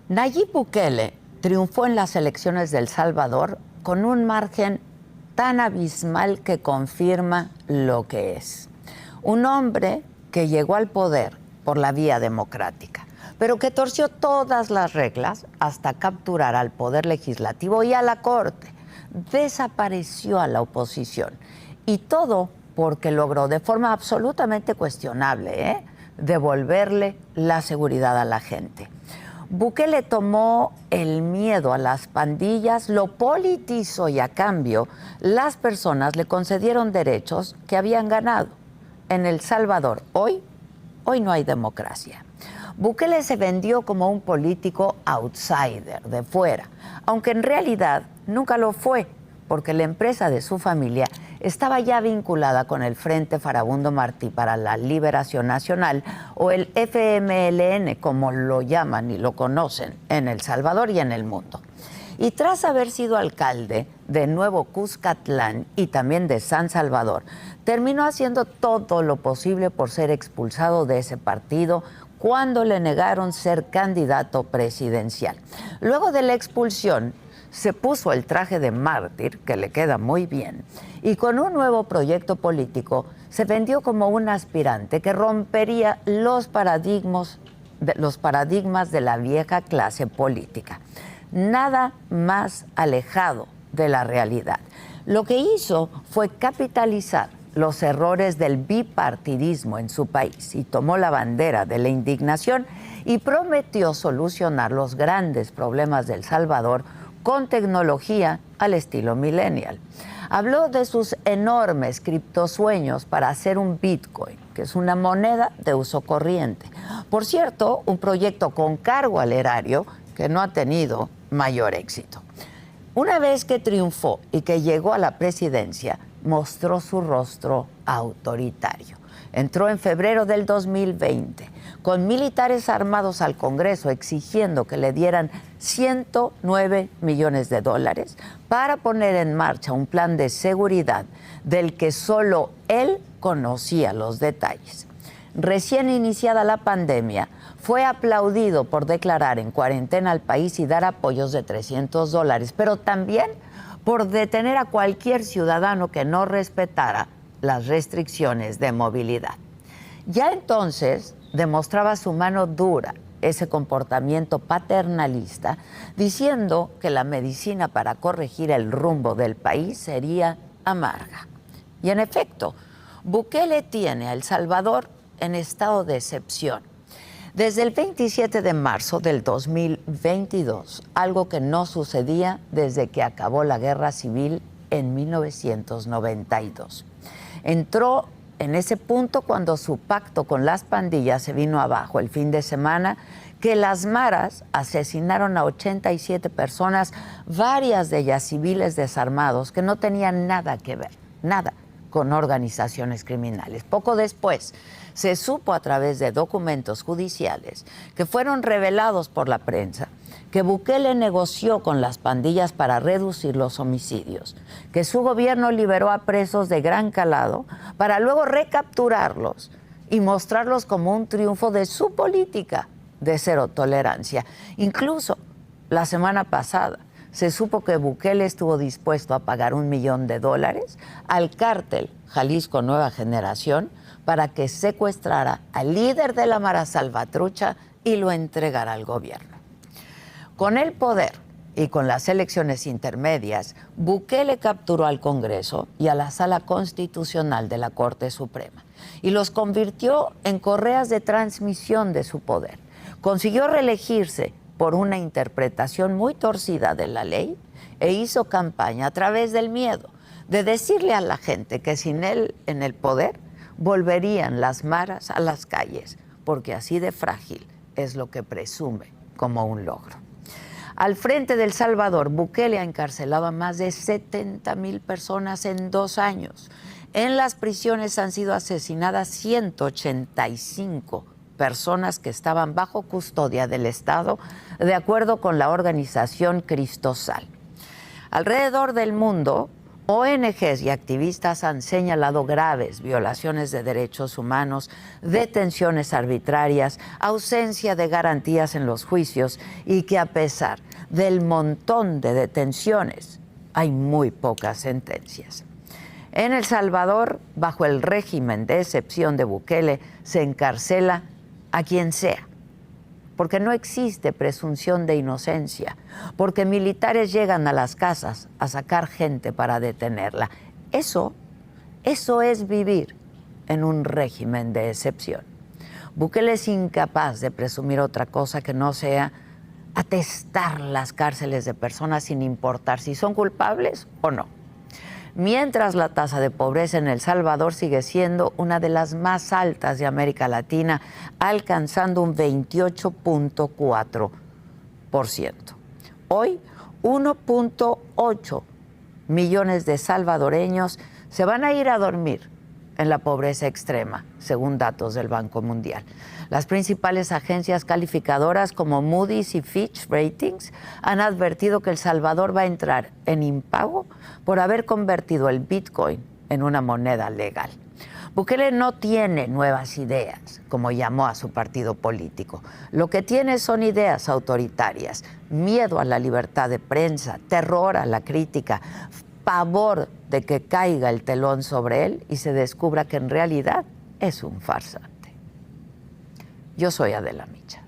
Nayib Bukele triunfó en las elecciones de El Salvador con un margen tan abismal que confirma lo que es. Un hombre que llegó al poder por la vía democrática, pero que torció todas las reglas hasta capturar al poder legislativo y a la corte. Desapareció a la oposición. Y todo porque logró de forma absolutamente cuestionable, devolverle la seguridad a la gente. Bukele tomó el miedo a las pandillas, lo politizó y a cambio las personas le concedieron derechos que habían ganado. En El Salvador, hoy no hay democracia. Bukele se vendió como un político outsider, de fuera, aunque en realidad nunca lo fue, porque la empresa de su familia estaba ya vinculada con el Frente Farabundo Martí para la Liberación Nacional, o el FMLN, como lo llaman y lo conocen en El Salvador y en el mundo. Y tras haber sido alcalde de Nuevo Cuscatlán y también de San Salvador, terminó haciendo todo lo posible por ser expulsado de ese partido cuando le negaron ser candidato presidencial. Luego de la expulsión, se puso el traje de mártir, que le queda muy bien, y con un nuevo proyecto político se vendió como un aspirante que rompería los paradigmas de la vieja clase política. Nada más alejado de la realidad. Lo que hizo fue capitalizar los errores del bipartidismo en su país y tomó la bandera de la indignación y prometió solucionar los grandes problemas de El Salvador con tecnología al estilo millennial. Habló de sus enormes criptosueños para hacer un Bitcoin, que es una moneda de uso corriente. Por cierto, un proyecto con cargo al erario que no ha tenido mayor éxito. Una vez que triunfó y que llegó a la presidencia, mostró su rostro autoritario. Entró en febrero del 2020 con militares armados al Congreso exigiendo que le dieran 109 millones de dólares para poner en marcha un plan de seguridad del que solo él conocía los detalles. Recién iniciada la pandemia, fue aplaudido por declarar en cuarentena al país y dar apoyos de $300, pero también por detener a cualquier ciudadano que no respetara las restricciones de movilidad. Ya entonces demostraba su mano dura, ese comportamiento paternalista, diciendo que la medicina para corregir el rumbo del país sería amarga. Y en efecto, Bukele tiene a El Salvador en estado de excepción. Desde el 27 de marzo del 2022, algo que no sucedía desde que acabó la Guerra Civil en 1992. Entró en ese punto cuando su pacto con las pandillas se vino abajo el fin de semana, que las maras asesinaron a 87 personas, varias de ellas civiles desarmados, que no tenían nada que ver, nada, con organizaciones criminales. Poco después, se supo a través de documentos judiciales que fueron revelados por la prensa que Bukele negoció con las pandillas para reducir los homicidios, que su gobierno liberó a presos de gran calado para luego recapturarlos y mostrarlos como un triunfo de su política de cero tolerancia. Incluso la semana pasada se supo que Bukele estuvo dispuesto a pagar $1 millón al cártel Jalisco Nueva Generación para que secuestrara al líder de la Mara Salvatrucha y lo entregara al gobierno. Con el poder y con las elecciones intermedias, Bukele capturó al Congreso y a la Sala Constitucional de la Corte Suprema y los convirtió en correas de transmisión de su poder. Consiguió reelegirse por una interpretación muy torcida de la ley e hizo campaña a través del miedo, de decirle a la gente que sin él en el poder volverían las maras a las calles, porque así de frágil es lo que presume como un logro. Al frente de El Salvador, Bukele ha encarcelado a más de 70,000 personas en 2 años. En las prisiones han sido asesinadas 185 personas que estaban bajo custodia del Estado, de acuerdo con la organización Cristosal. Alrededor del mundo, ONGs y activistas han señalado graves violaciones de derechos humanos, detenciones arbitrarias, ausencia de garantías en los juicios y que a pesar del montón de detenciones, hay muy pocas sentencias. En El Salvador, bajo el régimen de excepción de Bukele, se encarcela a quien sea, porque no existe presunción de inocencia, porque militares llegan a las casas a sacar gente para detenerla. Eso es vivir en un régimen de excepción. Bukele es incapaz de presumir otra cosa que no sea atestar las cárceles de personas sin importar si son culpables o no. Mientras la tasa de pobreza en El Salvador sigue siendo una de las más altas de América Latina, alcanzando un 28.4%. Hoy, 1.8 millones de salvadoreños se van a ir a dormir en la pobreza extrema, según datos del Banco Mundial. Las principales agencias calificadoras como Moody's y Fitch Ratings han advertido que El Salvador va a entrar en impago por haber convertido el Bitcoin en una moneda legal. Bukele no tiene nuevas ideas, como llamó a su partido político. Lo que tiene son ideas autoritarias, miedo a la libertad de prensa, terror a la crítica, pavor de que caiga el telón sobre él y se descubra que en realidad es un farsante. Yo soy Adela Micha.